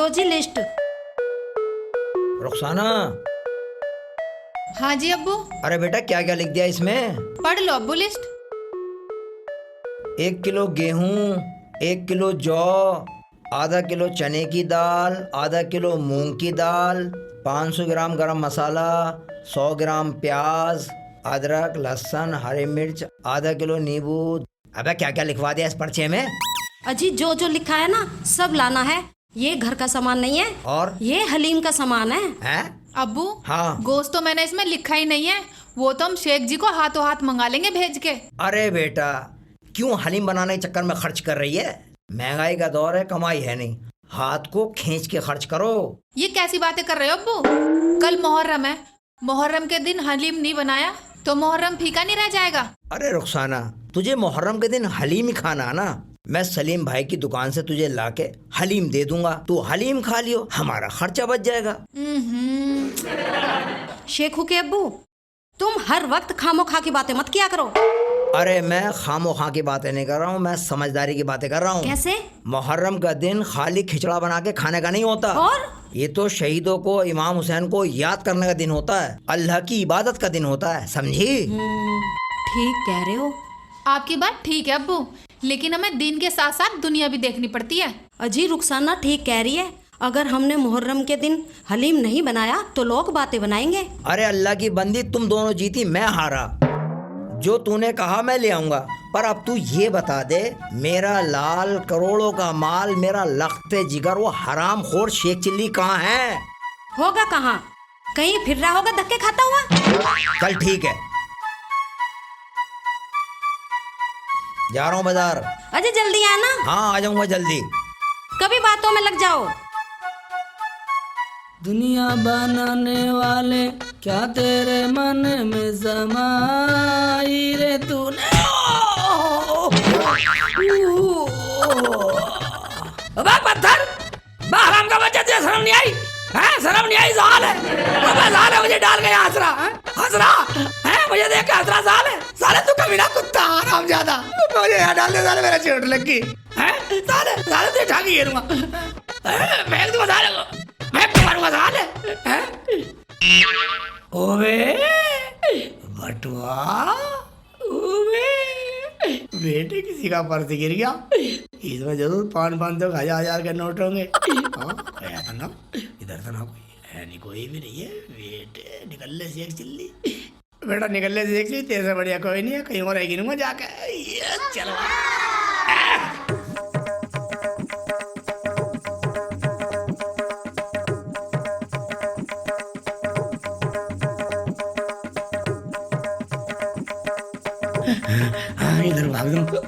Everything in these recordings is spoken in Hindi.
लो जी लिस्ट। रुखसाना। हाँ जी अब्बू। अरे बेटा क्या क्या लिख दिया इसमें? पढ़ लो अब्बू लिस्ट। 1 किलो गेहूं, 1 किलो जौ, आधा किलो चने की दाल, आधा किलो मूंग की दाल, 500 ग्राम गरम मसाला, 100 ग्राम प्याज, अदरक लहसुन हरी मिर्च, आधा किलो नींबू। अबे क्या क्या लिखवा दिया इस पर्चे में? अजी जो जो लिखा है ना सब लाना है। ये घर का सामान नहीं है और ये हलीम का सामान है। हैं? अब्बू हाँ। गोश्त तो मैंने इसमें लिखा ही नहीं है, वो तो हम शेख जी को हाथों हाथ मंगा लेंगे भेज के। अरे बेटा क्यों हलीम बनाने के चक्कर में खर्च कर रही है? महंगाई का दौर है, कमाई है नहीं, हाथ को खींच के खर्च करो। ये कैसी बातें कर रहे हो अब्बू? कल मुहर्रम है, मुहर्रम के दिन हलीम नहीं बनाया तो मुहर्रम फीका नहीं रह जाएगा। अरे रुखसाना तुझे मुहर्रम के दिन हलीम ही खाना है ना, मैं सलीम भाई की दुकान से तुझे लाके हलीम दे दूंगा, तू हलीम खा लियो, हमारा खर्चा बच जाएगा। शेखू के अब्बू तुम हर वक्त खामो खा की बातें मत किया करो। अरे मैं खामो खा की बातें नहीं कर रहा हूँ, मैं समझदारी की बातें कर रहा हूँ। कैसे? मुहर्रम का दिन खाली खिचड़ा बना के खाने का नहीं होता, और ये तो शहीदों को, इमाम हुसैन को याद करने का दिन होता है, अल्लाह की इबादत का दिन होता है, समझी? ठीक कह रहे हो। आपकी बात ठीक है अब्बू, लेकिन हमें दिन के साथ साथ दुनिया भी देखनी पड़ती है। अजी रुखसाना ठीक कह रही है, अगर हमने मुहर्रम के दिन हलीम नहीं बनाया तो लोग बातें बनाएंगे। अरे अल्लाह की बंदी तुम दोनों जीती मैं हारा, जो तूने कहा मैं ले आऊंगा, पर अब तू ये बता दे मेरा लाल करोड़ों का माल, मेरा लख्ते जिगर वो हराम खोर शेख चिल्ली कहाँ है? होगा कहाँ, कहीं फिर रहा होगा धक्के खाता हुआ। चल ठीक है जा रहा हूँ बाजार। अजय जल्दी आना। हाँ आ जाऊंगा जल्दी। कभी बातों में लग जाओ। दुनिया बनाने वाले क्या तेरे मन में समाई रे तूने। अबे पत्थर, हराम का बच्चा, तुझे शर्म नहीं आई? हैं शर्म नहीं आई? जाल है, अबे जाल है, मुझे डाल गया हंस रहा है, मुझे देख के हंस रहा जाल है। साले तू कभी ना कुत्ता हराम ज्यादा, मुझे यहाँ डाल दे साले, मेरा चोट लग गई है। साले साले तुझे ठाकी घेरूंगा, फेंक दूंगा साले को, मैं मारूंगा साले। ओवे बटुआ, ओवे बेटे किसी का पर्स गिर गया, इसमें जरूर 500 1000 के नोट होंगे। इधर तो ना कोई है, नहीं कोई भी नहीं है। बेटे निकल ले शेख चिल्ली, बेटा निकल ले शेख चिल्ली, तेरे से बढ़िया कोई नहीं है, कहीं और गिरूंगा जाके। चलो इधर भाग दो।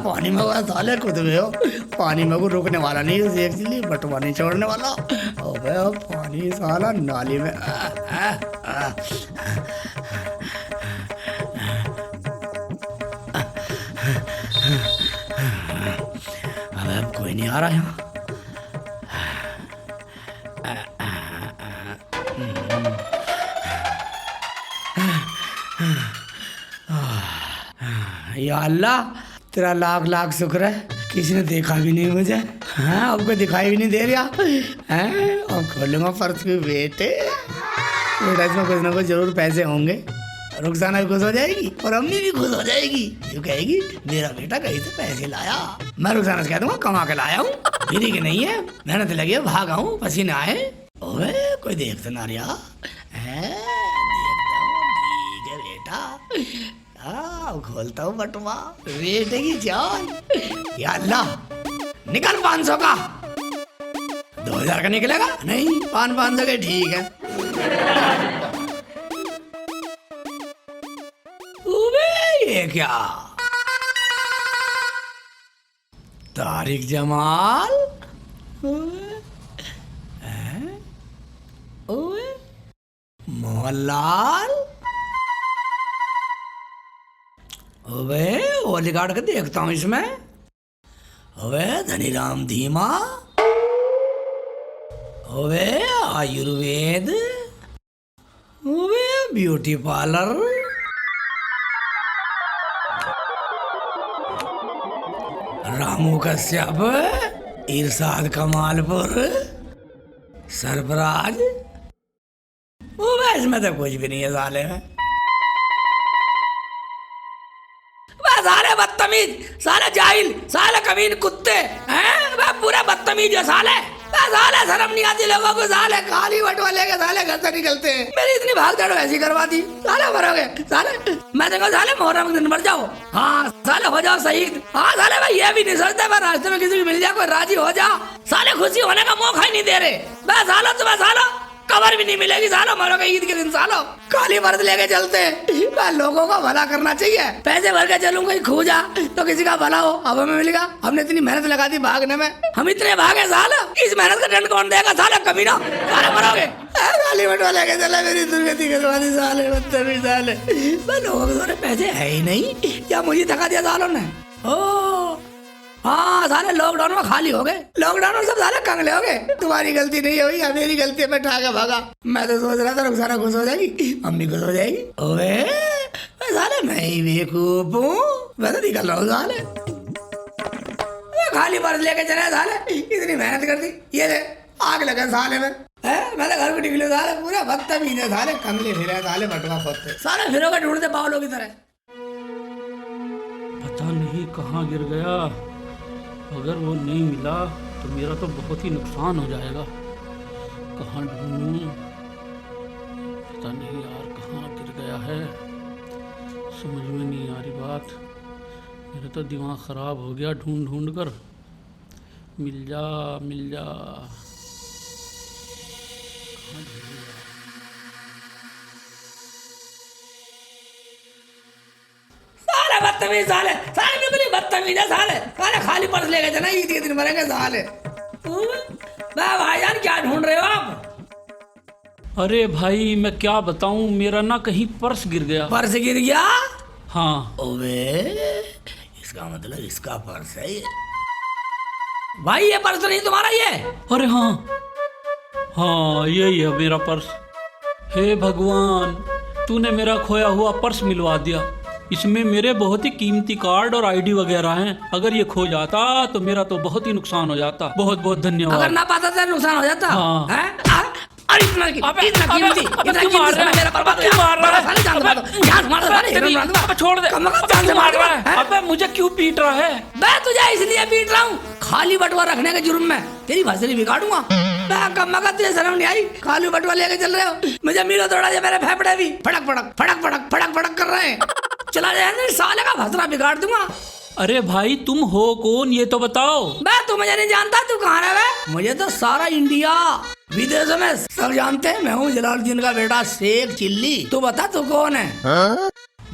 पानी में वो साले कूद गए हो, पानी में को रुकने वाला नहीं है शेख चिल्ली, बटवा नहीं छोड़ने वाला। अबे पानी साला नाली में अबे अब कोई नहीं आ रहा यहाँ। या अल्लाह तेरा लाख लाख शुक्र है, किसी ने देखा भी नहीं मुझे। हाँ अब कोई दिखाई भी नहीं दे रहा है। अब खोलूंगा पर्स की। बेटे बेटा इसमें कुछ ना कुछ जरूर पैसे होंगे, रुखसाना भी खुश हो जाएगी और अम्मी भी खुश हो जाएगी, क्यों कहेगी मेरा बेटा कहीं से पैसे लाया। मैं रुखसाना से कह दूंगा कमा के लाया हूँ, मेरी के नहीं है, मेहनत लगी है, भागा हूँ पसीने आए। ओए कोई देख तो ना रहा है, देखता हूँ, ठीक है बेटा। खोलता हूँ बटुआ, बेटे की जान। या अल्लाह निकल 500 का, 2000 का निकलेगा नहीं, 500 के ठीक है। ये क्या तारिक जमाल, ओए मोहनलाल, अबे वो निकाल के देखता हूँ इसमें। अबे धनीराम धीमा, अबे आयुर्वेद, अबे ब्यूटी पार्लर, रामू कश्यप, इरशाद कमालपुर, सरफराज, वो वैसे में तो कुछ भी नहीं है साले में। वह साले बदतमीज, साले जाहिल, साले कमीन कुत्ते हैं, वह पूरे बदतमीज है साले। साले शर्म नहीं आती लोगों को, साले खाली बटवा लेके साले घर से निकलते हैं। मेरी इतनी भाग दौड़ ऐसी करवा दी, साले मरोगे साले। मैं देखो साले मुहर्रम के दिन मर जाओ, हाँ साले हो जाओ शहीद। हाँ साले भाई ये भी नहीं सोचते मैं रास्ते में किसी को मिल जाए कोई राजी हो जा, साले खुशी होने का मौका ही नहीं दे रहे। मैं सालो तुम्हें सालो कबर भी नहीं मिलेगी, सालो मरोगे ईद के दिन, सालो काली मर्द लेके चलते हैं। लोगों का भला करना चाहिए, पैसे भर के चलूं कहीं खो जा तो किसी का भला हो, अब हमें मिलेगा। हमने इतनी मेहनत लगा दी भागने में, हम इतने भागे साला, इस मेहनत का दंड कौन देगा साला कमीना, साले मरोगे। काली बटवा लेके चला, मेरी दुर्गति करवा दी साले, बदतमीज साले। लोगों के सारे पैसे है ही नहीं, क्या मुझे थका दिया सालों ने। ओ हाँ साले लॉकडाउन में खाली हो गए, लॉकडाउन में सब साले कंगले हो गए। तुम्हारी गलती नहीं है भैया, मेरी गलती है, मैं ठा के भागा। मैं तो सोच रहा था रुखसाना खुश हो जाएगी, मम्मी खुश हो जाएगी। ओए साले मैं ही बेवकूफ हूँ, मैं तो निकल रहा हूँ साले। खाली पर्स लेके चले साले, इतनी मेहनत कर दी, ये ले आग लगा साले में। मैं तो घर को निकले साले, पूरा बदतमीज है साले, कंगले फिरे साले, बटवा खोदते साले, फिरोगे ढूंढते पावलों की तरह। पता नहीं कहाँ गिर गया, अगर वो नहीं मिला तो मेरा तो बहुत ही नुकसान हो जाएगा। कहाँ ढूंढूं, पता नहीं यार कहाँ गिर गया है, समझ में नहीं आ रही बात। मेरा तो दिमाग ख़राब हो गया ढूंढ ढूंढ कर। मिल जा मिल जा, कहाँ ढूंढूं? साले बदतमीज साले, साले बिल्कुल बदतमीज है साले, साले खाली पर्स लेके जाना, ईद के दिन मरेंगे साले। भाईजान क्या ढूंढ रहे हो आप? अरे भाई मैं क्या बताऊं, मेरा ना कहीं पर्स गिर गया। पर्स गिर गया? हाँ। ओवे इसका मतलब इसका पर्स है ये। भाई ये पर्स तो नहीं तुम्हारा ये? अरे हाँ हाँ यही है मेरा पर्स। हे भगवान, तूने मेरा खोया हुआ पर्स मिलवा दिया। इसमें मेरे बहुत ही कीमती कार्ड और आईडी वगैरह हैं। अगर ये खो जाता तो मेरा तो बहुत ही नुकसान हो जाता। बहुत बहुत धन्यवाद। अगर ना पाता तो नुकसान हो जाता। हाँ। अरे इतना कीमती मेरा बर्बाद हो गया। साले जान दो, जान मार दो साले, छोड़ दे। जान से मार रहा है। अबे मुझे क्यों पीट रहा है? मैं तुझे इसलिए पीट रहा हूँ, खाली बटवा रखने के जुर्म में तेरी भसरी बिगाड़ूंगा। तुझे शर्म नहीं आई? खाली बटवा लेके चल रहे हो, मुझे मिलो थोड़ा, मेरे फेफड़े भी फड़क फड़क फड़क फड़क फड़क फड़क कर रहे हैं। चला जाए साले का भसरा बिगाड़ दूंगा। अरे भाई तुम हो कौन ये तो बताओ। मैं तू मुझे नहीं जानता, तू कहाँ रहे? मुझे तो सारा इंडिया विदेशों में सब जानते हैं। मैं हूँ जलालुद्दीन का बेटा शेख चिल्ली। तू बता तू कौन है?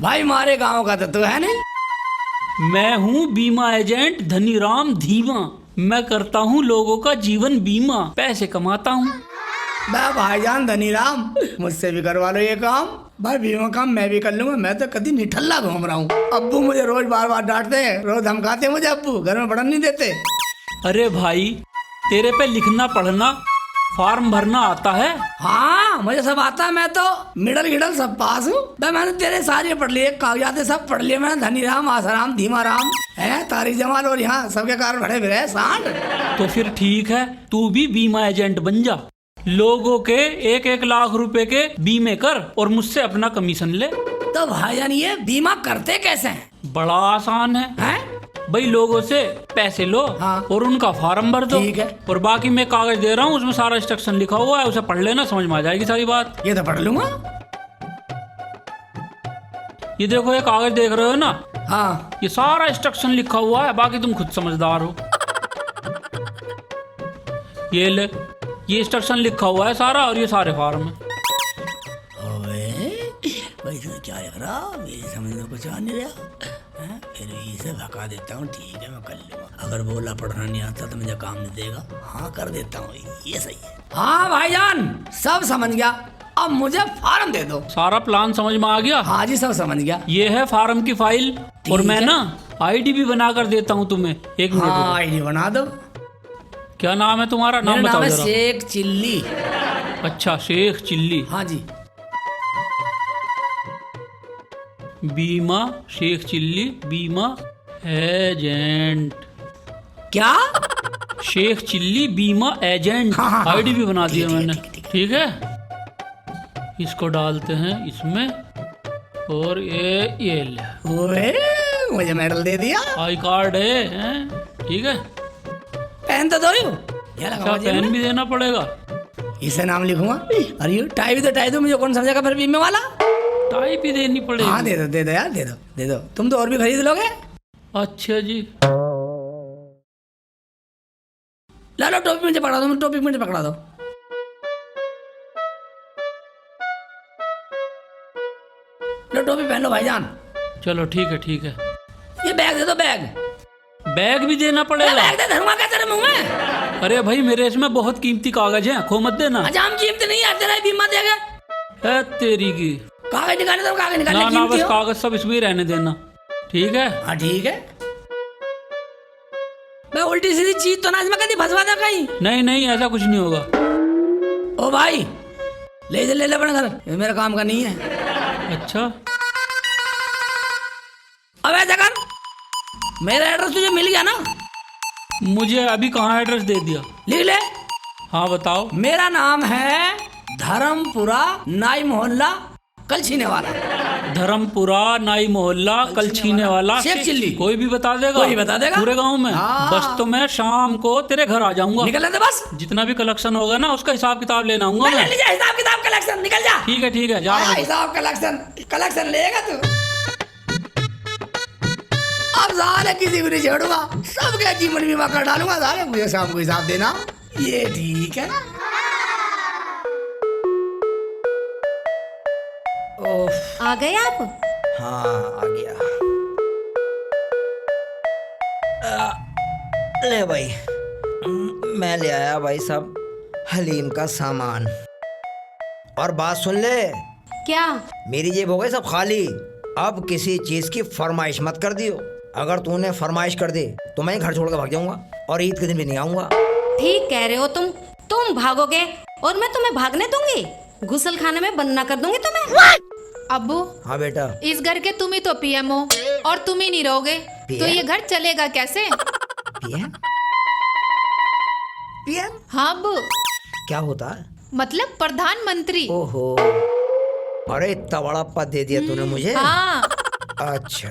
भाई हमारे गाँव का तो तू है नहीं। मैं हूँ बीमा एजेंट धनीराम धीमा। मैं करता हूँ लोगों का जीवन बीमा, पैसे कमाता हूँ। भाईजान धनीराम, मुझसे भी करवा लो ये काम। भाई बीमा काम मैं भी कर लूंगा, मैं तो कभी निठल्ला घूम रहा हूँ। अब्बू मुझे रोज बार बार डांटते हैं, रोज धमकाते हैं मुझे अब्बू, घर में बढ़न नहीं देते। अरे भाई तेरे पे लिखना पढ़ना फॉर्म भरना आता है? हाँ मुझे सब आता है, मैं तो मिडल गिडल सब पास हूँ। मैंने तेरे सारे पढ़ लिए, कागजात सब पढ़ लिए मैंने। धनीराम, आसाराम, धीमा राम है, तारिक जमाल और यहाँ सबके कारण भरे फिरे सांड। तो फिर ठीक है, तू भी बीमा एजेंट बन जा। लोगों के 1-1 लाख रुपए के बीमे कर और मुझसे अपना कमीशन ले। तो भाईजान ये बीमा करते कैसे हैं? बड़ा आसान है? भाई लोगों से पैसे लो, हाँ। और उनका फॉर्म भर दो। ठीक है। और बाकी मैं कागज दे रहा हूँ, उसमें सारा इंस्ट्रक्शन लिखा हुआ है, उसे पढ़ लेना, समझ में आ जाएगी सारी बात। ये तो पढ़ लूंगा। ये देखो ये कागज देख रहे हो ना? हाँ। ये सारा इंस्ट्रक्शन लिखा हुआ है, बाकी तुम खुद समझदार हो। ये ले, ये इंस्ट्रक्शन लिखा हुआ है सारा, और ये सारे फॉर्म है। इसमें क्या लिख रहा, मेरी समझ में कुछ आ नहीं रहा। फिर भी इसे भगा देता हूँ। ठीक है मैं कर लूंगा। अगर बोला पढ़ना नहीं आता तो मुझे काम नहीं देगा। हाँ कर देता हूँ, ये सही है। हाँ भाईजान सब समझ गया, अब मुझे फॉर्म दे दो। सारा प्लान समझ में आ गया? हाँ जी सब समझ गया। ये है फॉर्म की फाइल, और मैं ना आईडी भी बना कर देता हूँ तुम्हें। 1 मिनट। हाँ आईडी बना दो। क्या नाम है तुम्हारा? नाम बताओ जरा। शेख चिल्ली। अच्छा शेख चिल्ली। हाँ जी। बीमा शेख चिल्ली बीमा एजेंट। क्या? शेख चिल्ली बीमा एजेंट, हाँ, हाँ, आईडी भी बना दिया ठीक है, मैंने। ठीक है, ठीक है, इसको डालते हैं इसमें, और ये ले ओए मुझे मेडल दे दिया। आई कार्ड है, हैं? ठीक है। पेन तो दो ये लगा अच्छा, मुझे पेन में। भी देना पड़ेगा। इसे नाम लिखूंगा। अरे ये टाई भी तो टाई दो, मुझे कौन समझेगा फिर बीमे वाला। टाई भी देनी हाँ पड़ेगी। दे दो यार, दे दो। तुम तो और भी खरीद लोगे। अच्छा जी, लो टोपी मुझे पकड़ा दो, टोपी मुझे पकड़ा दो। लो टोपी पहन लो भाईजान। चलो ठीक है, ठीक है। ये बैग दे दो, बैग बैग भी देना पड़ेगा। बैग दे, धरूंगा क्या तेरे मुंह में। अरे भाई, मेरे इसमें बहुत कीमती कागज हैं, खो मत देना। अच्छा हम कीमत नहीं है, तेरा बीमा देगा। है तेरी की। कागज निकाले तो कागज निकाले, ना कीमती बस हो। कागज सब इसमें ही रहने देना। ठीक है। हाँ ठीक है। मैं उल्टी सीधी चीज तो ना इसमें कभी फंसवा दे कहीं। नहीं, ऐसा कुछ नहीं होगा। ओ भाई ले अपने घर, ये मेरा काम का नहीं है। अच्छा, अब ऐसा कर, मेरा एड्रेस तुझे मिल गया ना। मुझे अभी कहाँ एड्रेस दे दिया? लिख ले। हाँ बताओ। मेरा नाम है धर्मपुरा, नाई मोहल्ला, कल छीने वाला। धर्मपुरा, नाई मोहल्ला, कल छीने वाला, शेख चिल्ली। कोई भी बता देगा? कोई बता देगा पूरे गांव में। हाँ। बस तो मैं शाम को तेरे घर आ जाऊंगा। निकल ले बस, जितना भी कलेक्शन होगा ना, उसका हिसाब किताब लेना आऊंगा मैं मैं। ले जा हिसाब किताब कलेक्शन, निकल जा। ठीक है, जा रहा हूँ। हिसाब कलेक्शन लेगा तू। अब सारे किसी को नहीं छोड़ूंगा, सबके जीवन बीमा कर डालूंगा। सारे मुझे शाम को हिसाब देना, ये ठीक है। ओह आ गए आप? हाँ आ गया। ले भाई, मैं ले आया भाई साहब हलीम का सामान। और बात सुन ले, क्या? मेरी जेब हो गई सब खाली। अब किसी चीज की फरमाइश मत कर दियो। अगर तूने फरमाइश कर दी तो मैं घर छोड़ कर भाग जाऊंगा और ईद के दिन भी नहीं आऊंगा। ठीक कह रहे हो तुम भागोगे और मैं तुम्हें भागने दूंगी? गुसल खाने में बंद ना कर दूंगी तुम्हें। अब्बू, हाँ बेटा। इस घर के तुम ही तो पीएम हो और तुम ही नहीं रहोगे तो PM? ये घर चलेगा कैसे? पीएम? पीएम हाँ अब्बू, क्या होता है? मतलब प्रधानमंत्री। ओहो, अरे इतना बड़ा पद दे दिया तूने मुझे। हाँ, अच्छा,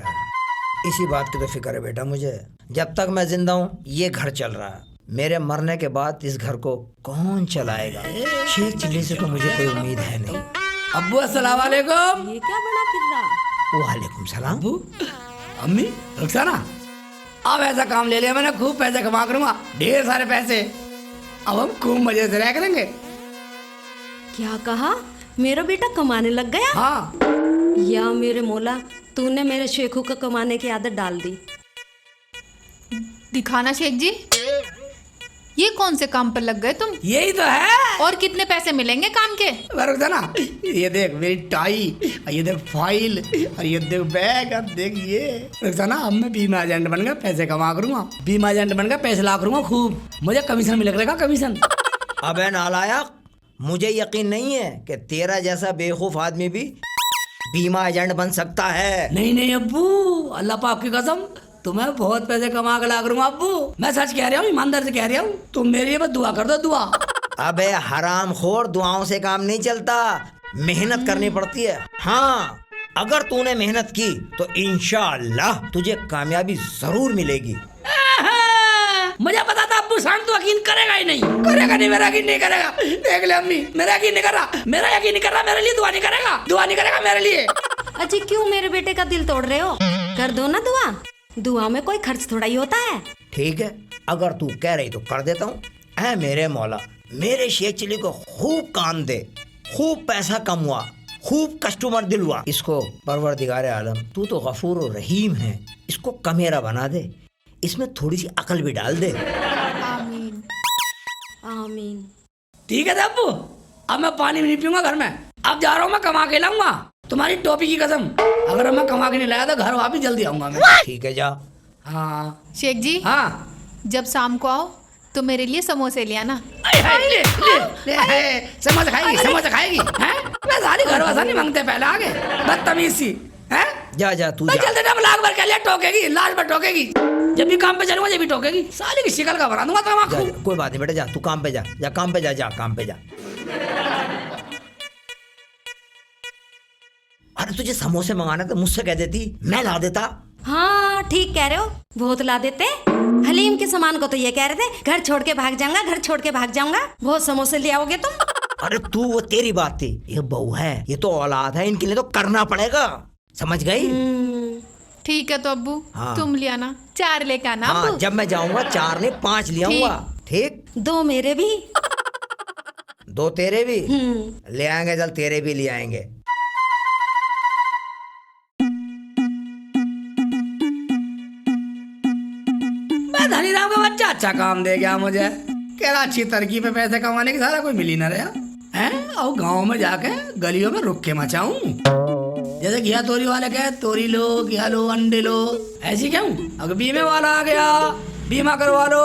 इसी बात की तो फिक्र है बेटा मुझे। जब तक मैं जिंदा हूँ ये घर चल रहा है। मेरे मरने के बाद इस घर को कौन चलाएगा? शेख चिल्ली से तो मुझे कोई उम्मीद है नहीं। अब्बू अस्सलाम वालेकुम। ये क्या बड़ा फिर रहा? वालेकुम सलाम। अब्बू, अम्मी, रुखसाना, अब ऐसा काम ले लिया मैंने, खूब पैसे कमा करूंगा, ढेर सारे पैसे। अब हम खूब मजे से रह करेंगे। क्या कहा? मेरा बेटा कमाने लग गया? हाँ, या मेरे मौला, तूने मेरे शेखू को कमाने की आदत डाल दी। दिखाना शेख जी, ये कौन से काम पर लग गए तुम? यही तो है। और कितने पैसे मिलेंगे काम के? रुखसाना, ये देख मेरी टाई, और ये देख फाइल, और ये देख बैग, और देख ये। रुखसाना, अब मैं बीमा एजेंट बन गया, पैसे कमा करूंगा। बीमा एजेंट बन गया, पैसे ला करूंगा खूब, मुझे कमीशन मिल करेगा, कमीशन। अबे नालायक, मुझे यकीन नहीं है कि तेरा जैसा बेवकूफ आदमी भी बीमा एजेंट बन सकता है। नहीं अब्बू, अल्लाह पाक की कसम, तुम्हें बहुत पैसे कमा के ला करूंगा अब्बू। मैं सच कह रहा हूँ, ईमानदार से कह रहा हूँ। तुम मेरे लिए बस दुआ कर दो, दुआ। अबे हरामखोर, दुआओं से काम नहीं चलता, मेहनत करनी पड़ती है। हाँ, अगर तूने मेहनत की तो इंशाअल्लाह तुझे कामयाबी जरूर मिलेगी। मुझे पता था अब्बू शाम तो यकीन करेगा ही नहीं, करेगा नहीं, मेरा यकीन नहीं करेगा। देख ले अम्मी, मेरा यकीन नहीं कर रहा, मेरा यकीन नहीं कर रहा, मेरे लिए दुआ नहीं करेगा, दुआ नहीं करेगा मेरे लिए। अजी क्यों मेरे बेटे का दिल तोड़ रहे हो? कर दो ना दुआ। दुआ में कोई खर्च थोड़ा ही होता है। ठीक है, अगर तू कह रही तो कर देता हूँ। ऐ मेरे मौला, मेरे शेख चिल्ली को खूब काम दे, खूब पैसा कमवा, खूब कस्टमर दिलवा। इसको परवरदिगारे आलम, तू तो गफूर और रहीम है, इसको कमेरा बना दे, इसमें थोड़ी सी अकल भी डाल दे। आमीन। आमीन। ठीक है अब्बू, अब मैं पानी भी नहीं पीऊंगा घर में, अब जा रहा हूँ मैं कमा के लाऊंगा। तुम्हारी टोपी की कसम, अगर मैं कमा के नहीं लाया तो घर वापिस जल्दी आऊंगा मैं। ठीक है, जा। हाँ शेख जी, हाँ, जब शाम को आओ तो मेरे लिए समोसे ले आना। समोसा खाएगी हैं? मैं सारी घर वासा नहीं मांगते, पहले आगे बदतमीज सी है। जा तू मैं जा। चलते टाइम लाख भर के लिए टोकेगी, लाश पर टोकेगी। जब भी काम पे चलूंगा जब भी टोकेगी, साले की शिकल का बना दूंगा जा, तम्बाकू। जा, कोई बात नहीं बेटा, जा तू काम पे जा, जा काम पे जा, जा काम पे जा। अरे तुझे समोसे मंगाना तो मुझसे कह देती, मैं ला देता। हाँ ठीक कह रहे हो, बहुत ला देते। हलीम के सामान को तो ये कह रहे थे घर छोड़ के भाग जाऊंगा, घर छोड़ के भाग जाऊंगा, बहुत समोसे ले आओगे तुम। अरे तू, वो तेरी बात थी, ये बहू है, ये तो औलाद है, इनके लिए तो करना पड़ेगा, समझ गई? ठीक है तो अब्बू हाँ। तुम ले आना, 4 लेके आना हाँ, अब्बू। जब मैं जाऊंगा 4 नहीं 5 ले आऊंगा, ठीक? 2 मेरे भी। 2 तेरे भी ले आएंगे, चल तेरे भी ले आएंगे। मैं धनीराम का बच्चा अच्छा काम दे गया मुझे, कह रहा अच्छी तरक्की पे पैसे कमाने की सारा कोई मिल ही ना रहा है। और गांव में जाके गलियों में रुक के मचाऊं, जैसे घिया तोरी वाले कहे तोरी लो, घिया लो, अंडे लो, ऐसी क्यों? अगर बीमे वाला आ गया, बीमा करवा लो,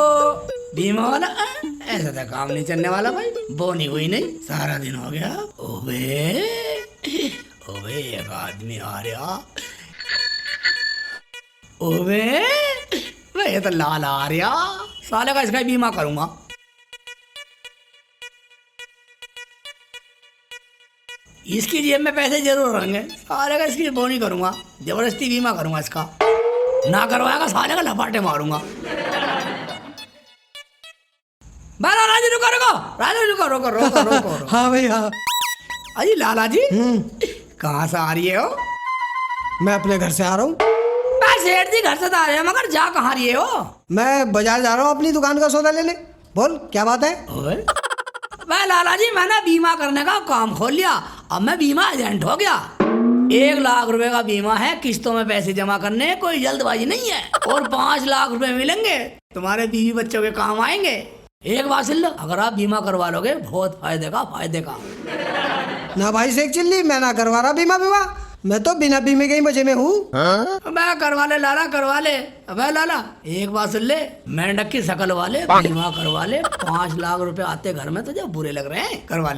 बीमा वाला ऐसा तो काम नहीं चलने वाला भाई। बोनी हुई नहीं, सारा दिन हो गया। ओबे ओबे एक आदमी आ रहा, ओबे वे ये तो लाल आ रहा, साले का इसका ही बीमा करूंगा। इसकी जेब में पैसे जरूर रहेंगे, साले का इसकी बोनी करूंगा, जबरदस्ती बीमा करूंगा इसका, ना करवाएगा साले का लपाटे मारूंगा। बाला राजू रुको रुको, राजू रुको रुको रुको रुको। हाँ भाई हाँ। अजी लाला जी कहाँ से आ रही है हो? मैं अपने घर से आ रहा हूँ। मैं सेठ जी घर से तो आ रहे हैं, मगर जा कहाँ रही हो? मैं बाजार जा रहा हूँ अपनी दुकान का सौदा लेने। बोल क्या बात है? ओए, मैं लाला जी मैंने बीमा करने का काम खोल लिया, अब मैं बीमा एजेंट हो गया। 1 लाख रुपए का बीमा है, किस्तों में पैसे जमा करने, कोई जल्दबाजी नहीं है, और 5 लाख रुपए मिलेंगे, तुम्हारे बीवी बच्चों के काम आएंगे। एक बात सुन लो, अगर आप बीमा करवा लोगे बहुत फायदे का। ना भाई शेख चिल्ली, मैं ना करवा रहा बीमा बीमा, मैं तो बिना बीमे के ही मजे में हूँ। मैं करवा ले लाला, करवा ले। अबे लाला एक बात सुन ले, मेंढक की शकल वाले बीमा करवा ले, 5 लाख रुपए आते घर में, तुझे बुरे लग रहे हैं? करवा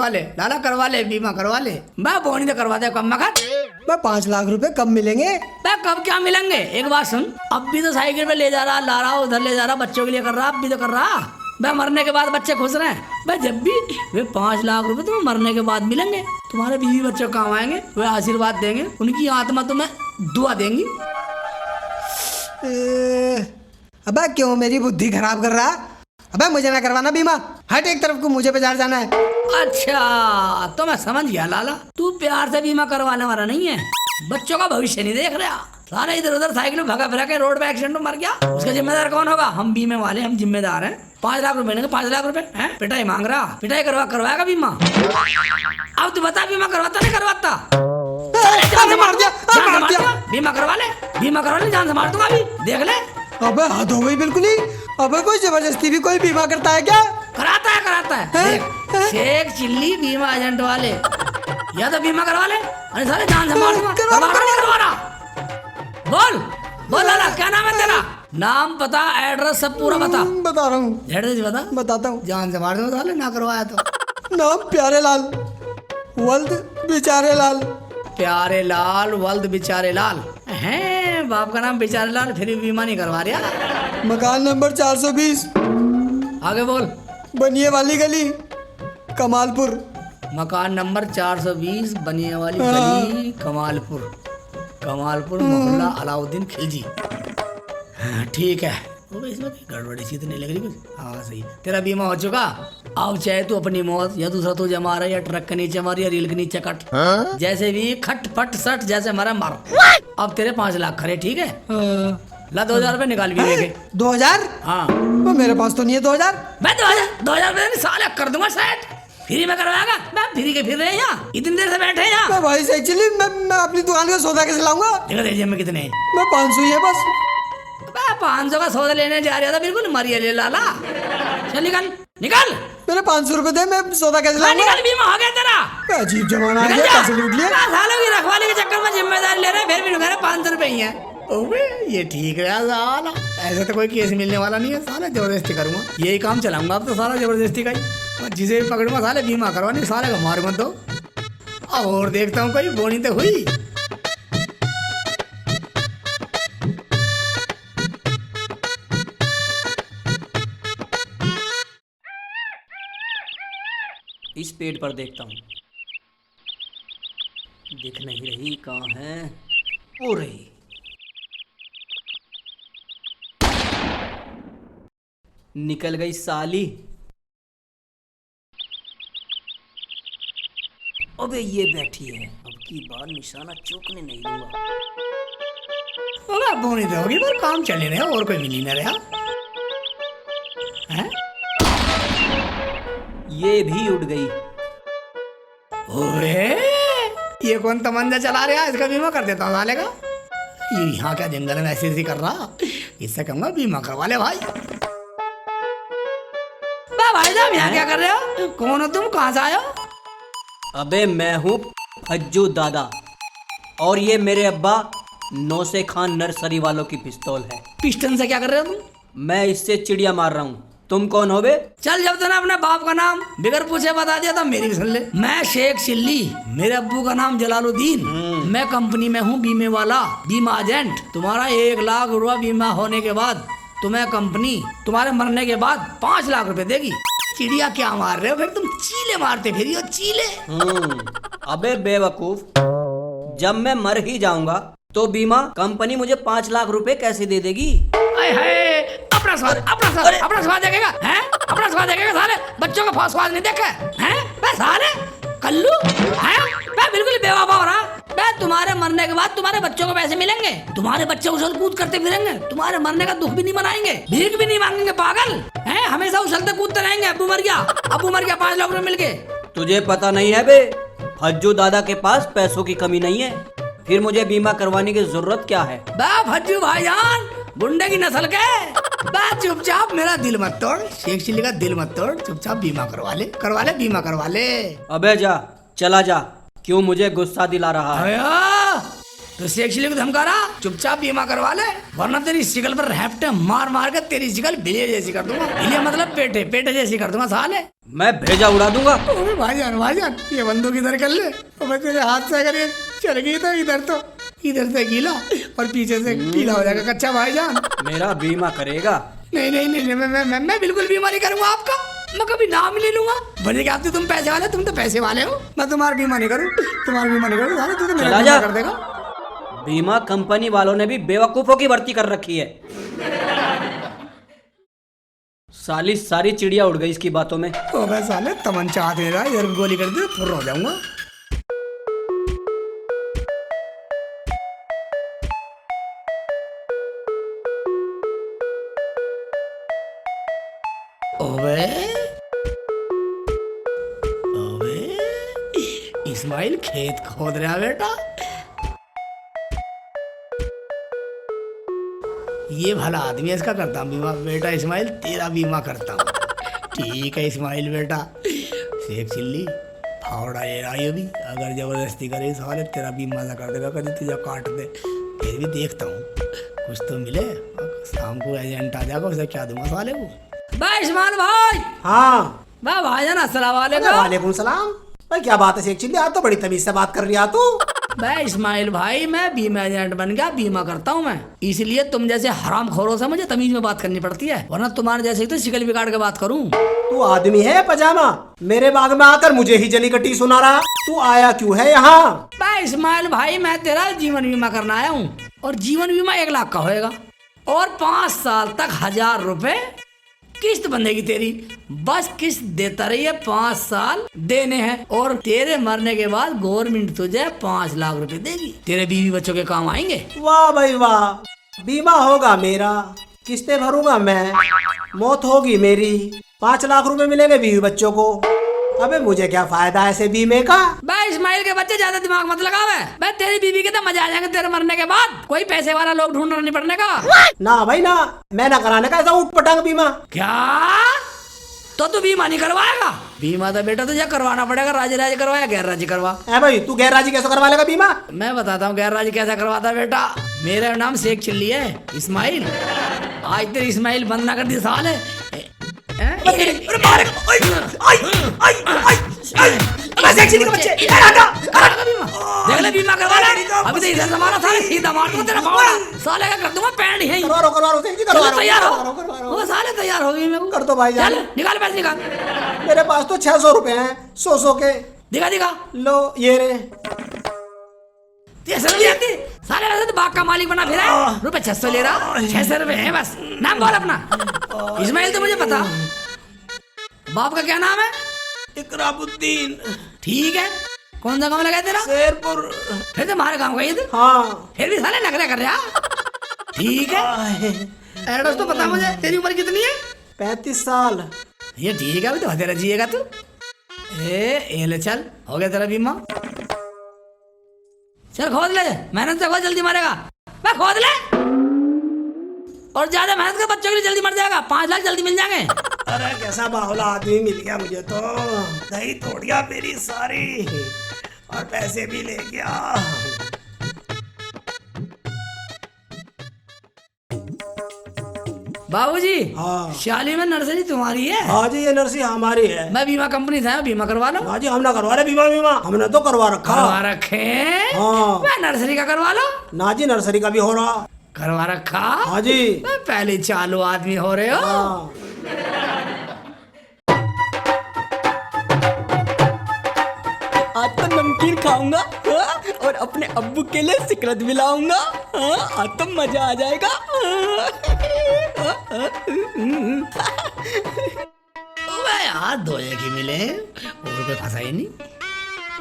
ले लाला, करवा ले, बीमा करवा ले। मैं बोनी तो करवा दे कम मखत। मैं 5 लाख रुपए कब मिलेंगे? मैं कब क्या मिलेंगे? एक बात सुन, अब भी तो साइकिल पे ले जा रहा, ला रहा, उधर ले जा रहा, बच्चों के लिए कर रहा, अब भी तो कर रहा। मैं मरने के बाद बच्चे खुश रहे, मैं जब भी वे 5 लाख रुपए तुम्हें मरने के बाद मिलेंगे, तुम्हारे बीवी बच्चों काम आएंगे, वे आशीर्वाद देंगे, उनकी आत्मा तुम्हें दुआ देंगी। अबे क्यों मेरी बुद्धि खराब कर रहा? अबे मुझे ना करवाना बीमा, हट एक तरफ को, मुझे बाजार जाना है। अच्छा तो मैं समझ गया लाला, तू प्यार से बीमा करवाने वाला नहीं है, बच्चों का भविष्य नहीं देख रहा। सारा इधर उधर साइकिल में भगा फिरा के रोड पे एक्सीडेंट में मर गया, उसका जिम्मेदार कौन होगा? हम बीमे वाले, हम जिम्मेदार हैं। 5 लाख रुपए मिलेंगे, 5 लाख रुपए हैं, पिटाई मांग रहा, पिटाई करवाएगा बीमा? अब तू बता, बीमा करवाता नहीं करवाता? मार दिया। बीमा करवा ले, जान से मार दूंगा अभी, देख ले। अबे हद हो गई बिल्कुल ही। अबे कोई जबरदस्ती भी कोई बीमा करता है क्या? कराता है। देख शेख चिल्ली बीमा एजेंट वाले, या तो बीमा करवा ले, अरे साले जान से मार दूंगा। करवा रहा। बोल लाला, क्या नाम है तेरा? नाम पता एड्रेस सब पूरा बता। बता रहा हूँ, एड्रेस बता। बताता हूँ। जान से मार दूंगा साले, ना करवाया तो। नाम प्यारे लाल, वल्द बेचारे लाल। प्यारे लाल, वल्द बेचारे लाल हैं, बाप का नाम बेचारे लाल, फिर भी बीमा नहीं करवा रहा। मकान नंबर 420, आगे बोल। बनिए वाली गली, कमालपुर। मकान नंबर 420, बनिए वाली गली, कमालपुर मोहल्ला अलाउद्दीन खिलजी। हाँ ठीक है, वो इसमें गड़बड़ी सी तो नहीं लग रही कुछ? हाँ सही, तेरा बीमा हो चुका। अब चाहे तू अपनी मौत या दूसरा तुझे मारा, या ट्रक के नीचे मार, या रेल के नीचे कट, जैसे भी खट फट सट जैसे मारा मार। अब तेरे 5 लाख खरे, ठीक है? ला 2000 रुपए निकाल भी लेके। 2000? हाँ मेरे पास तो नहीं है 2000। मैं 2000 रुपए साले कर दूंगा सेट, फ्री में करवाएगा? मैं फ्री के फिर रहे हैं यहाँ, इतनी देर से बैठे हैं यहाँ। मैं भाई एक्चुअली मैं अपनी दुकान का सौदा कैसे लाऊंगा? देखो तेरे जेब में कितने हैं? मैं 500 ही है बस। मैं 500 का सौदा लेने जा रहा था, बिल्कुल मरिया ले लाला। चल निकल। मेरे 500 रुपए दे, मैं सौदा कैसे लाऊंगा? निकल, बीमा हो गया तेरा। अजीब जमाना आ गया, पैसे लूट लिए। सालों की रखवाली के चक्कर में जिम्मेदारी ले रहे, फिर भी मेरे 500 रुपए ही है। ओबे ये ठीक रहा साला, ऐसे तो कोई केस मिलने वाला नहीं है, साला जबरदस्ती करूंगा, यही काम चलाऊंगा अब तो, साला जबरदस्ती का ही। जिसे भी पकड़ूंगा साले बीमा करवानी, साले का मार मत दो। और देखता हूँ कोई बोनी तो हुई। इस पेड़ पर देखता हूँ। दिख नहीं रही, कहाँ है? ओ रही। निकल गई साली। अबे ये बैठी है, अब की बार निशाना चूकने नहीं दूंगा। अबे बोनी तो होगी पर काम चल ही रहा और कोई मिल ही नहीं रहा हैं? ये भी उड़ गई। ओए ये कौन तमंजा चला रहा है? इसका बीमा कर देता हूँ साले का। ये यहाँ क्या जंगल में ऐसे कर रहा, इससे कहूँगा बीमा करवा ले भाई। भाई साहब यहाँ क्या कर रहे हो? कौन हो तुम, कहाँ से आए हो? अबे मैं हूँ फज्जू दादा और ये मेरे अब्बा नौसे खान नर्सरी वालों की पिस्तौल है। पिस्टन से क्या कर रहे हो तुम? मैं इससे चिड़िया मार रहा हूँ। तुम कौन हो बे? चल जब तूने अपने बाप का नाम बिगर पूछे बता दिया तो मेरी भी सुन ले। मैं शेख चिल्ली, मेरे अब्बू का नाम जलालुद्दीन। मैं कंपनी में हूँ बीमे वाला, बीमा एजेंट। तुम्हारा 1 लाख रुपया बीमा होने के बाद तुम्हें कंपनी तुम्हारे मरने के बाद 5 लाख रुपए देगी। चिड़िया क्या मार रहे हो फिर तुम? चीले मारते फिर हो, चीले। अबे बेवकूफ, जब मैं मर ही जाऊंगा तो बीमा कंपनी मुझे 5 लाख रुपए कैसे दे देगी? अपना स्वाद देखेगा हैं? अपना स्वाद देखेगा साले, बच्चों का स्वाद नहीं देखा हैं? बे साले कल्लू हैं? बे बिल्कुल बेवफा हो रहा। बे तुम्हारे मरने के बाद तुम्हारे बच्चों को पैसे मिलेंगे, तुम्हारे बच्चे उछल कूद करते फिरेंगे, तुम्हारे मरने का दुख भी नहीं मनाएंगे, भीख भी नहीं मांगेंगे पागल हैं? हमेशा उछलते कूदते रहेंगे। अब्बू मर गया 5 लाख रुपए मिल गए। तुझे पता नहीं है बे, फज्जू दादा के पास पैसों की कमी नहीं है, फिर मुझे बीमा करवाने की जरूरत क्या है? बे फज्जू भाईजान, गुंडे की नस्ल के, बे चुपचाप मेरा दिल मत तोड़, शेख चिल्ली का दिल मत तोड़, चुपचाप बीमा करवा ले, बीमा करवा ले। अबे जा, चला जा, क्यों मुझे गुस्सा दिला रहा है? तो शेख चिल्ली को धमका रहा, चुपचाप बीमा करवा ले, वरना तेरी शिकल पर रैप्टे मार मार के तेरी शिकल बिलिया जैसी कर दूंगा। बिलिया मतलब पेटे जैसी कर दूंगा साले। मैं भेजा उड़ा दूंगा। भाईजान ये बंदूक इधर कर ले, और तेरे हाथ से अगर ये चल गई तो इधर से गीला और पीछे से पीला हो जाएगा कच्चा भाईजान। मेरा बीमा करेगा? नहीं मैं बिल्कुल बीमा नहीं करूंगा आपका, मैं कभी नाम ही ले लूंगा। बड़े क्या तुम पैसे वाले, तुम तो पैसे वाले हो। मैं तुम्हारा बीमा नहीं करूँ साले, तू तो मेरा बीमा कर देगा। बीमा कंपनी वालों ने भी बेवकूफों की भर्ती कर रखी है। साली सारी चिड़िया उड़ गई इसकी बातों में। ओ बे साले तमंचा हाथ में रहा, इधर गोली कर दे फुर्र हो जाऊंगा। ओबे इस्माइल खेत खोद रहा बेटा। ये भला आदमी है, इसका करता हूँ बीमा। बेटा इस्माइल तेरा बीमा करता हूँ। ठीक है इस्माइल बेटा। शेख चिल्ली फावड़ा ये रहा ये भी, अगर जबरदस्ती करे साले तेरा बीमा ना कर देगा, कभी तुझे काट दे। फिर भी देखता हूँ कुछ तो मिले, शाम को एजेंट आ जाएगा, उसे क्या दूंगा साले को। भाई इस्माइल भाई। हाँ भाईजान अस्सलाम वालेकुम। वालेकुम सलाम। भाई क्या बात है शेख चिल्ली, आज तो बड़ी तमीज से बात कर रही है तू। भाई इस्माइल भाई, मैं बीमा एजेंट बन गया, बीमा करता हूँ मैं, इसलिए तुम जैसे हराम खोरों से मुझे तमीज में बात करनी पड़ती है, वरना तुम्हारे जैसे ही तो शिकल बिगाड़ के बात करूँ। तू आदमी है पजामा, मेरे बाग में आकर मुझे ही जली कटी सुना रहा। तू आया क्यों है यहाँ? भाई इस्माइल भाई, मैं तेरा जीवन बीमा करना आया हूँ, और जीवन बीमा 1 लाख का होएगा, और 5 साल तक 1000 रुपए किस्त बंधेगी तेरी। बस किस्त देता रहिए, 5 साल देने हैं, और तेरे मरने के बाद गवर्नमेंट तुझे 5 लाख रुपए देगी, तेरे बीवी बच्चों के काम आएंगे। वाह भाई वाह, बीमा होगा मेरा, किस्तें भरूंगा मैं, मौत होगी मेरी, 5 लाख रुपए मिलेंगे बीवी बच्चों को। अबे मुझे क्या फायदा ऐसे बीमे का? भाई इस्माइल के बच्चे ज्यादा दिमाग मत लगावे। भाई तेरी बीवी के तो मजा आ जाएंगे तेरे मरने के बाद, कोई पैसे वाला लोग ढूंढना नहीं पड़ने का। ना भाई ना, मैं ना कराने का ऐसा उठ पटांग बीमा। क्या? तो तू बीमा नहीं करवाएगा? बीमा तो बेटा तुझे करवाना पड़ेगा, राजी करवाया गैर राजी करवा। भाई तू गैर राजी कैसे करवा लेगा बीमा? मैं बताता हूँ गैर राजी कैसा करवाता बेटा। मेरा नाम शेख चिल्ली है, इस्माइल। आज तेरी इस्माइल बंद ना कर दी साले। बस एक चीज के बच्चे ए हटा देख ले बीमा करवा ले अभी तो इधर हमारा साले सीधा मार दूं तेरा फावड़ा साले का कर दूंगा पैंट ही करवा रो सेठ जी करवा रो तैयार करवा हो रो वो साले तैयार हो गई मैं कर दो भाईजान। चल निकाल पैसे निकाल मेरे पास तो 600 रुपए हैं 100 के। दिखा दिखा लो ये रे। ये समझ आती साले वैसे तो बाग का मालिक बना फिरा है रुपए 600 ले रहा 600 रुपए है बस नाम बोल अपना इस्माइल तो मुझे पता बाप का क्या नाम है इकरामुद्दीन। ठीक है कौन सा काम लगा तेरा शेरपुर। फिर तो हमारे काम गई तू हाँ फिर भी साले नखरे कर रहा ठीक है एड्रेस तो पता मुझे तेरी उम्र कितनी है 35 साल। ये ठीक है अभी तो तेरा जिएगा तू ए ले चल हो गया तेरा बीमा चल खोद ले मेहनत से खोद जल्दी मरेगा मैं खोद ले और ज्यादा मेहनत कर बच्चों के लिए जल्दी मर जाएगा 5 लाख जल्दी मिल जाएंगे अरे कैसा बाहुला आदमी मिल गया मुझे तो दही तोड़ गया मेरी सारी और पैसे भी ले गया। बाबूजी हाँ। शाली में नर्सरी तुम्हारी है हाँ जी ये नर्सरी हमारी है। मैं बीमा कंपनी था बीमा करवा लो हाँ जी हमने करवा रहे बीमा हमने तो करवा रखा। करवा रखे हाँ। मैं नर्सरी का करवा लो ना जी नर्सरी का भी हो रहा। करवा रखा हाँ जी। मैं पहले चालू आदमी हो रहे हो हाँ। आज तो नमकीन खाऊंगा और अपने अब्बू के लिए सिकरत भी लाऊंगा आज तो मजा आ जाएगा ओबे यार 2 एक ही मिले और कोई फंसा ही नहीं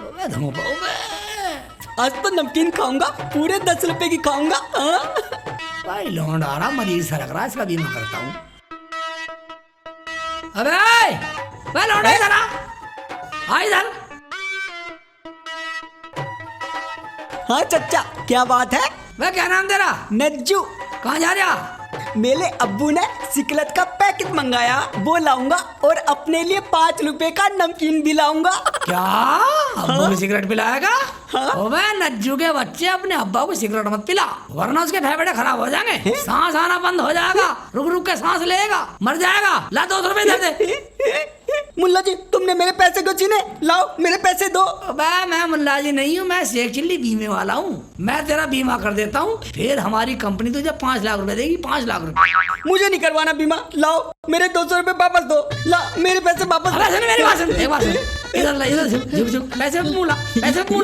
ओबे धमो ओबे आज तो नमकीन खाऊंगा पूरे 10 रुपए की खाऊंगा भाई लौंड आ रहा मरीज सा लग रहा है इसका बीमा करता हूँ अबे भाई लौंड इधर आ इधर हाँ चच्चा क्या बात है मैं क्या नाम तेरा नज्जू कहाँ जा रहा मेरे अब्बू ने सिकलत का पैकेट मंगाया वो लाऊंगा और अपने लिए 5 रुपए का नमकीन भी लाऊंगा क्या अब्बू को सिगरेट पिलाएगा ओबे नज्जू के बच्चे अपने अब्बा को सिगरेट मत पिला वरना उसके फेफड़े खराब हो जाएंगे सांस आना बंद हो जाएगा रुक रुक के सांस लेगा मर जाएगा ला 200 रुपए दे दे मुल्ला जी तुमने मेरे पैसे क्यों छीने लाओ मेरे पैसे दो अबे मैं मुल्ला जी नहीं हूँ मैं शेख चिल्ली बीमे वाला हूँ मैं तेरा बीमा कर देता हूँ फिर हमारी कंपनी तुझे 5 लाख रुपए देगी 5 लाख रुपए मुझे नहीं करवाना बीमा लाओ मेरे 200 रुपए वापस दो ला मेरे पैसे वापस अबे सुन मेरी बात सुन एक बात सुन इधर ला इधर झुक झुक पैसे मुँह ला रख मुँह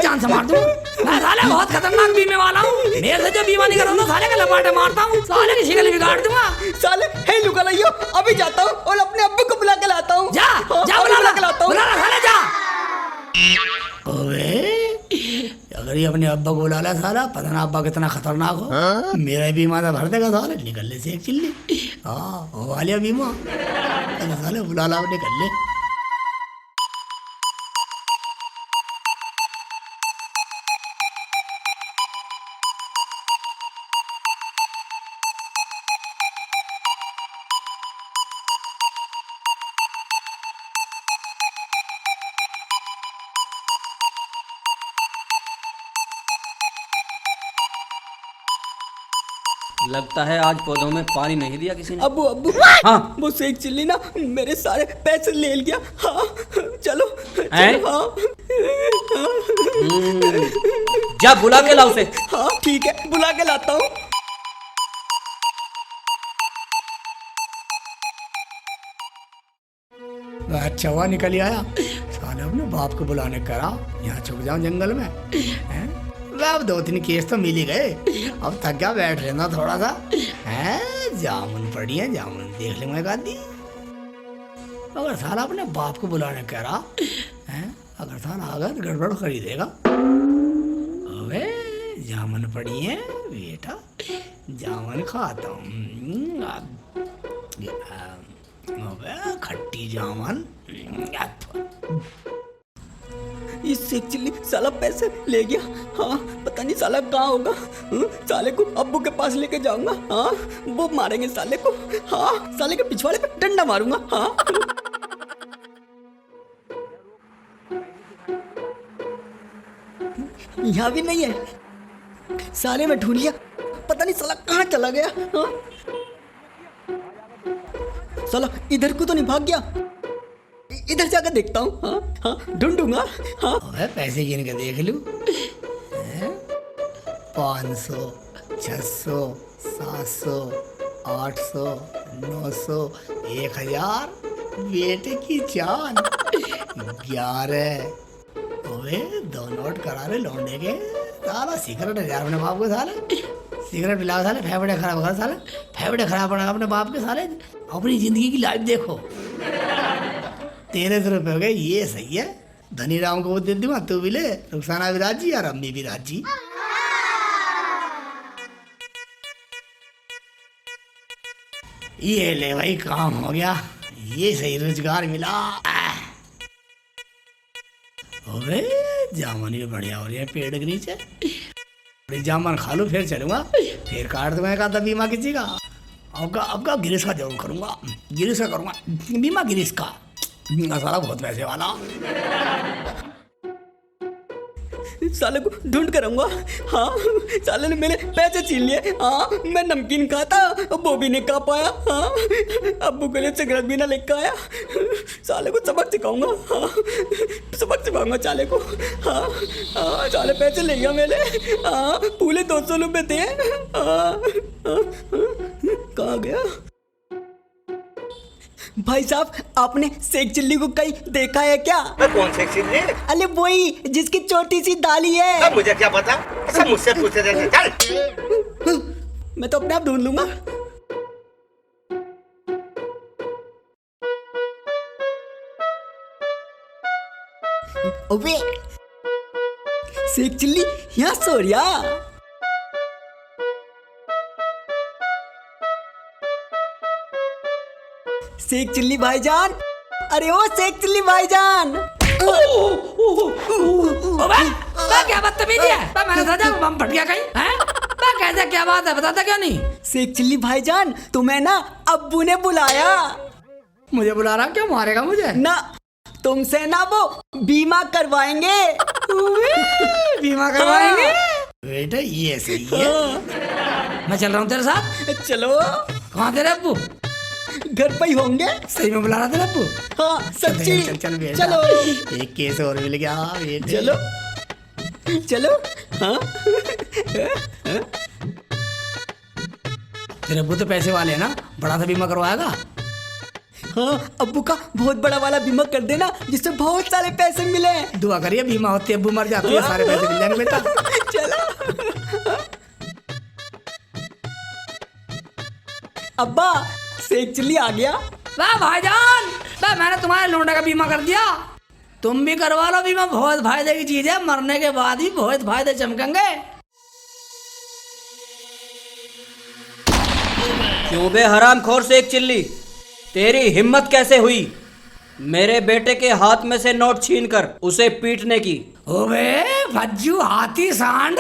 जान से मार दूँ मैं साले बहुत खतरनाक बीमे वाला हूँ मेरे से जो बीमा नहीं कराऊंगा साले का लपाटे मारता हूँ साले की शिकल बिगाड़ दूंगा साले हे लुका लाइयो अभी जाता हूँ और अपने अब्बू को बुला के लाता हूँ जा जा बुला के लाता हूँ बुला साले जा ओए अगर ये अपने अब्बा को बुला ला साला पता ना अब्बा कितना खतरनाक हो मेरा ही बीमा था भर देगा साले निकलने से एक चिल्ली हाँ वो वाले बीमा साले बुला ला निकल ले लगता है आज पौधों में पानी नहीं दिया किसी ने अब्बू अब्बू हाँ वो शेख चिल्ली ना मेरे सारे पैसे ले लिया हाँ चलो हैं? चलो हाँ जा बुला के लाओ उसे हाँ ठीक है बुला के लाता हूँ अच्छा हुआ निकल ही आया साले अपने बाप को बुलाने करा यहाँ छुप जाऊं जंगल में हैं? अब 2-3 केस तो मिल ही गए अब थक गया बैठ लेना थोड़ा सा हैं जामुन पड़ी है जामुन देख लेंगे एक आधी अगर साला अपने बाप को बुलाने करा हैं अगर साला आ गया तो गड़बड़ कर ही देगा अबे जामुन पड़ी है बेटा जामुन खाता हूँ अबे खट्टी जामुन इस शेख चिल्ली साला पैसे ले गया हाँ पता नहीं साला कहाँ होगा साले को अब्बू के पास लेके जाऊंगा हाँ वो मारेंगे साले को हाँ साले के पिछवाड़े पे डंडा मारूंगा हाँ यहाँ भी नहीं है साले में ढूंढ लिया पता नहीं साला कहाँ चला गया हाँ साला इधर को तो नहीं भाग गया। इधर जाकर देखता हूँ। हाँ हाँ ढूंढूंगा। हाँ अबे पैसे गिन के देख लूं। 500, 600, 700, 800, 900, 1000, बेटे की जान 11। अबे 2 नोट करा रहे लौंडे के। साला सिगरेट है यार अपने बाप को। साले सिगरेट पिलाओ साले, फेफड़े खराब कर साले, फेफड़े खराब पड़ा अपने बाप के। साले अपनी जिंदगी की लाइफ देखो। 1300 रुपये हो गए, ये सही है। धनी राम को वो दे दूंगा, तू भी ले, रुखसाना भी राजी और अम्मी भी राजी। ये ले भाई, काम हो गया। ये सही रोजगार मिला। अबे जामुन भी बढ़िया हो रही है पेड़ के नीचे। जामुन खा लूं फिर चलूंगा, फिर काट दूंगा एक आधा बीमा किसी का। अब गिरीश का जरूर करूंगा, गिरीश का करूंगा बीमा, गिरीश का। साला बहुत पैसे वाला। साले को ढूंढ कर आऊंगा। हाँ साले ने मेरे पैसे छीन लिए। हाँ मैं नमकीन खाता, वो भी नहीं खा पाया। हाँ अब्बू के लिए सिगरेट भी ना लेकर आया। साले को सबक सिखाऊंगा। हाँ सबक सिखाऊंगा साले को। हाँ हाँ साले पैसे ले गया मेरे। हाँ पूरे 200 रुपये थे। हाँ कहाँ गया भाई साहब? आपने शेख चिल्ली को कहीं देखा है क्या? कौन शेख चिल्ली? अरे वही जिसकी छोटी सी दाली है। अब मुझे क्या पता, सब मुझसे पूछते रहते। चल मैं तो अपने आप ढूंढ लूंगा। अबे शेख चिल्ली यहाँ सो रहा। शेख चिल्ली भाईजान, अरे ओ शेख चिल्ली भाईजान। क्या बदतमीजी है? मैंने सोचा बम फट गया कहीं। कैसे, क्या बात है, बताता क्यों नहीं? शेख चिल्ली भाईजान तुम्हें ना अब्बू ने बुलाया। मुझे बुला रहा? क्यों मारेगा मुझे? ना तुमसे ना वो बीमा करवाएंगे। बीमा करवाएंगे? बेटा ये सही है। मैं चल रहा हूँ तेरे साथ। चलो। कहाँ तेरे अब्बू? घर पे ही होंगे। सही में बुला रहा तेरे अब्बू? हाँ सच्ची। चल चलो एक केस और मिल गया बेटे। चलो चलो। हाँ तेरे अब्बू तो पैसे वाले हैं ना, बड़ा सा बीमा करवाएगा। हाँ अब्बू का बहुत बड़ा वाला बीमा कर देना, जिससे बहुत सारे पैसे मिले। दुआ करिए बीमा होती है, अब्बू मर जाती है, सारे पैसे मिल जाएंगे बेटा। चलो। अब्बा शेख चिल्ली आ गया। वाह भाईजान, वाह मैंने तुम्हारे लोंडे का बीमा कर दिया। तुम भी करवा लो बीमा, बहुत फायदे की चीज है, मरने के बाद ही बहुत फायदे चमकेंगे। क्यों बे हरामखोर शेख चिल्ली, तेरी हिम्मत कैसे हुई मेरे बेटे के हाथ में से नोट छीनकर उसे पीटने की? ओबे भज्जू हाथी सांड।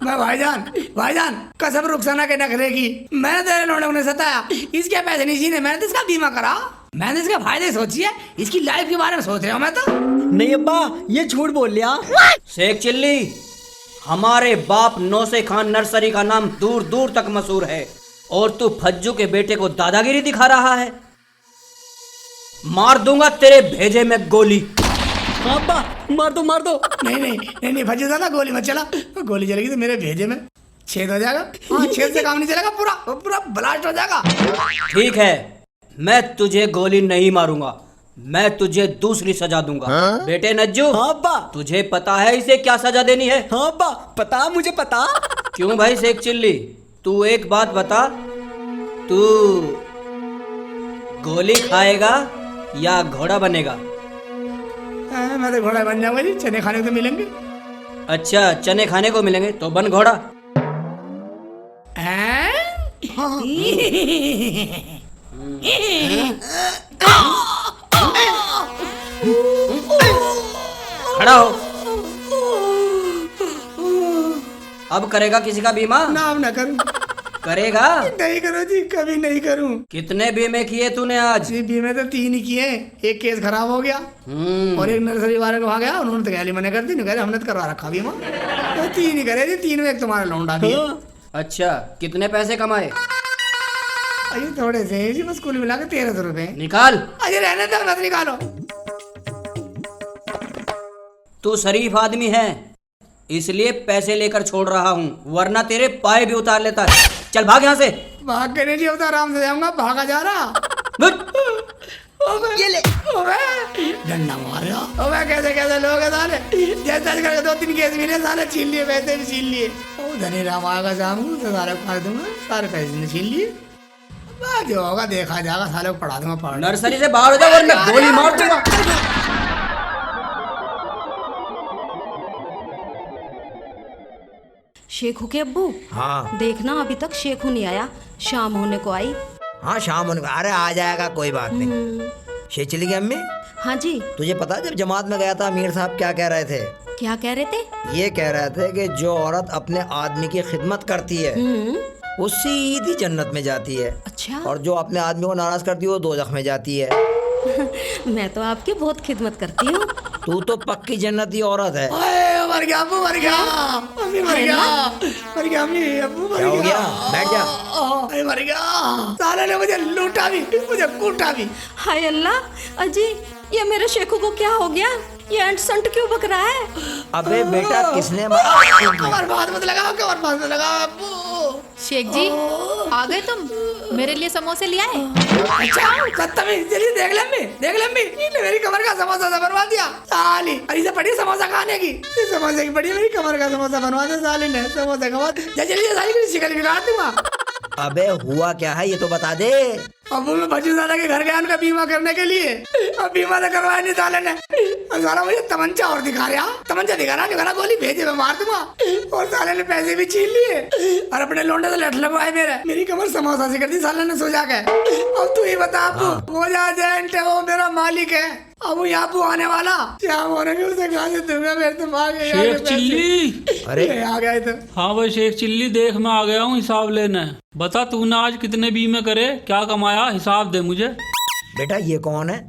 मैं भाईजान कसम रुखसाना के नखरे की, मैंने तेरे लोगों ने सताया, इसके पैसे नहीं छीने, मैंने तो इसका बीमा करा, मैंने इसके फायदे सोची है, इसकी लाइफ के बारे में सोच रहा हूँ मैं तो। नहीं अब्बा ये झूठ बोल लिया। शेख चिल्ली, हमारे बाप नौसे खान नर्सरी का नाम दूर दूर तक मशहूर है और तू फज्जू के बेटे को दादागिरी दिखा रहा है। मार दूंगा तेरे भेजे में गोली। हाँ अब्बा मार दो मार दो। नहीं भज्जू दादा गोली मत चला, गोली चलेगी तो मेरे भेजे में छेद हो जाएगा। हाँ छेद से काम नहीं चलेगा, पूरा ब्लास्ट हो जाएगा। ठीक है, मैं तुझे गोली नहीं मारूंगा, मैं तुझे दूसरी सजा दूंगा। बेटे नज्जू। हाँ अब्बा। तुझे पता है इसे क्या सजा देनी है? हाँ अब्बा पता, मुझे पता। क्यों भाई शेख चिल्ली, तू एक बात बता, तू गोली खाएगा या घोड़ा बनेगा? मैं तो घोड़ा बन जाऊंगा जी, चने खाने को तो मिलेंगे। अच्छा चने खाने को मिलेंगे तो बन घोड़ा। खड़ा हो। अब करेगा किसी का बीमा? नाम ना करूं। करेगा? नहीं करो जी, कभी नहीं करूं। कितने बीमे किए तूने आज? जी बीमे तो 3 ही किए, एक केस खराब हो गया और एक नर्सरी वाले को आ गया, उन्होंने तो गैली मना कर दी, हमने तो करवा रखा बीमा। तो 3 ही करे जी, 3 में एक तुम्हारा लौंडा भी है। अच्छा कितने पैसे कमाए? अरे थोड़े से इसी में स्कूल मिला के 1300 रुपए। निकाल। अरे रहने दो, मत निकालो। तू शरीफ आदमी है इसलिए पैसे लेकर छोड़ रहा हूँ, वरना तेरे पाए भी उतार लेता। चल भाग यहाँ से। भाग के नहीं होता, आराम से जाऊंगा, भागा जा रहा। ये ले डंडा मारा। ओबे कैसे कैसे लोग हैं साले, जैसे करके 2-3 केस मिले साले, छीन लिए पैसे भी छीन लिए। ओ धनी राम आएगा शाम को तो सारे फाड़ दूंगा, सारे पैसे ने छीन लिए। जो होगा देखा जाएगा, साले को पढ़ा दूंगा पढ़। नर्सरी से बाहर हो जा वरना गोली मार दूंगा। शेखू के अब्बू, हाँ देखना अभी तक शेखू नहीं आया, शाम होने को आई। हाँ शाम होने को, अरे आ जाएगा कोई बात नहीं। शेचली की अम्मी, हाँ जी। तुझे पता जब जमात में गया था अमीर साहब क्या कह रहे थे? क्या कह रहे थे? ये कह रहे थे कि जो औरत अपने आदमी की खिदमत करती है वो सीधी जन्नत में जाती है। अच्छा। और जो अपने आदमी को नाराज करती है वो दोजख में जाती है। मैं तो आपकी बहुत खिदमत करती हूँ। तू तो पक्की जन्नती औरत है। मर गया अब्बू, मर गया अम्मी, मर गया, मर गया अम्मी, अब्बू मर क्या हो गया। गया? बैठ जा। अरे मर गया, साले ने मुझे लूटा भी, मुझे कूटा भी। हाय अल्लाह, अजी ये मेरे शेखू को क्या हो गया? ये अंट संट क्यों बक रहा है? अबे बेटा किसने कमर बात मत लगाओ, कमर बात मत लगाओ अब्बू। शेख जी आ गए तुम? मेरे लिए समोसे ले आए? अच्छा सत्तमी, चलिए देख ले इसने मेरी कमर का समोसा सा बनवा दिया साली। अरे से पड़ी समोसा खाने की, इस समोसे की पड़ी मेरी कमर का समोसा बनवा दिया साली ने। समोसा खवा चलिए साली की शिकल भी काट दूंगा। अबे हुआ क्या है ये तो बता दे। अब्बू मैं भज्जू साला के घर गया उनका बीमा करने के लिए, अब बीमा तो करवाया नहीं साले ने। और साला मुझे तमंचा और दिखा रहा, गोली भेजे मैं मार दूंगा। और साले ने पैसे भी छीन लिए और अपने लोंडे से लठ लगवाए मेरी कमर समोसा से कर दी साले ने सोचा के। अब तू ही बता अब्बू, वो जो एजेंट है वो मेरा मालिक है, अब वो यहाँ पे आने वाला क्या होने के उसे कहा से दूंगा मेरे दिमाग में। शेख चिल्ली, अरे आ गए तो। हाँ भाई शेख चिल्ली, देख मैं आ गया हूँ हिसाब लेने। बता तूने आज कितने बीमे करे, क्या कमाया, हिसाब दे मुझे। बेटा ये कौन है?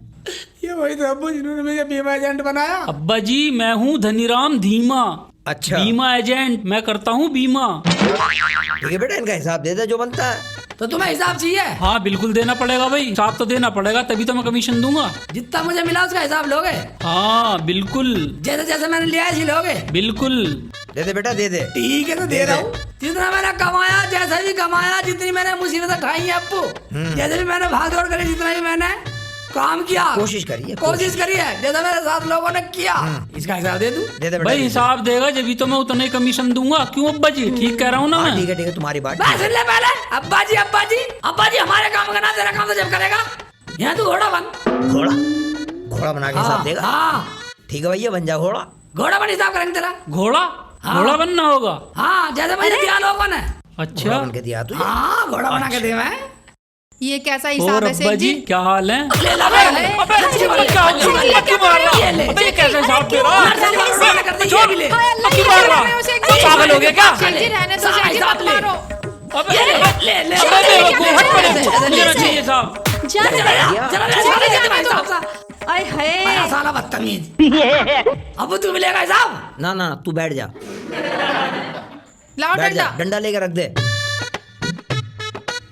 ये वही तो अब्बू जिन्होंने मुझे बीमा एजेंट बनाया। अब्बा जी मैं हूँ धनीराम धीमा। अच्छा बीमा एजेंट, मैं करता हूँ बीमा। ठीक है बेटा, इनका हिसाब दे दे जो बनता है। तो तुम्हें हिसाब चाहिए? हाँ बिल्कुल देना पड़ेगा भाई, हिसाब तो देना पड़ेगा तभी तो मैं कमीशन दूंगा। जितना मुझे मिला उसका हिसाब लोगे? हाँ बिल्कुल। जैसे जैसे मैंने लिया है लोगे? बिल्कुल। दे दे बेटा दे दे। ठीक है तो दे रहा हूँ। जितना मैंने कमाया, जैसा भी कमाया, जितनी मैंने मुसीबतें उठाई है अब्बू, जैसे भी मैंने भाग दौड़ करी, जितना भी मैंने काम किया, कोशिश करी है जैसा मेरे साथ लोगों ने किया, इसका हिसाब दे दूं? दे दे बेटा। भाई हिसाब देगा जब तो मैं उतना ही कमीशन दूंगा। क्यों अब्बा जी, ठीक कह रहा हूँ ना मैं? ठीक है तुम्हारी बात। सुन ले पहले, अब्बा जी हमारे काम का ना, तेरा काम तो जब करेगा। यहाँ तू घोड़ा बन। घोड़ा बना के हिसाब देगा? हाँ ठीक है भैया बन जा घोड़ा। घोड़ा बन, हिसाब करेंगे तेरा। घोड़ा बनना होगा? हाँ जैसे मैंने दिया लोगों ने। अच्छा बन के दिया तुझे? हाँ घोड़ा बना के दे मैं। ये कैसा और हिसाब है अब्बा शेख जी जी? क्या हाल है? पागल हो गया क्या? शेख जी रहने दो, शेख जी मत मारो। आय हाय, साला बदतमीज। अब तू मिलेगा हिसाब? ना तू बैठ जा, लाओ बैठ जा, डंडा। डंडा लेकर रख दे।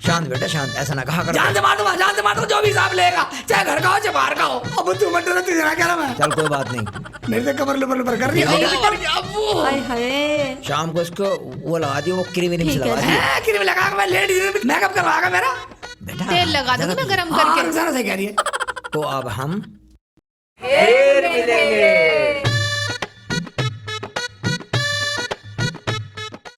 शांत बेटा शांत, ऐसा ना कहा कर। जान से मार दूंगा, जो भी हिसाब लेगा, चाहे घर का हो चाहे बाहर का हो। अब तू मत डरो, तुझे ना कह रहा मैं। चल कोई बात नहीं, मेरे से कमर लुपर कर रही है। आय हाय। शाम को इसको वो लगा दियो, वो क्रीम ठीक लगा है। दियो। क्रीम लगा के मैं लेडीज मेकअप करवाएगा मेरा। बेटा तेल लगा दूंगा ना गरम हाँ, करके। रुखसाना सही कह रही है। तो अब हम फिर मिलेंगे।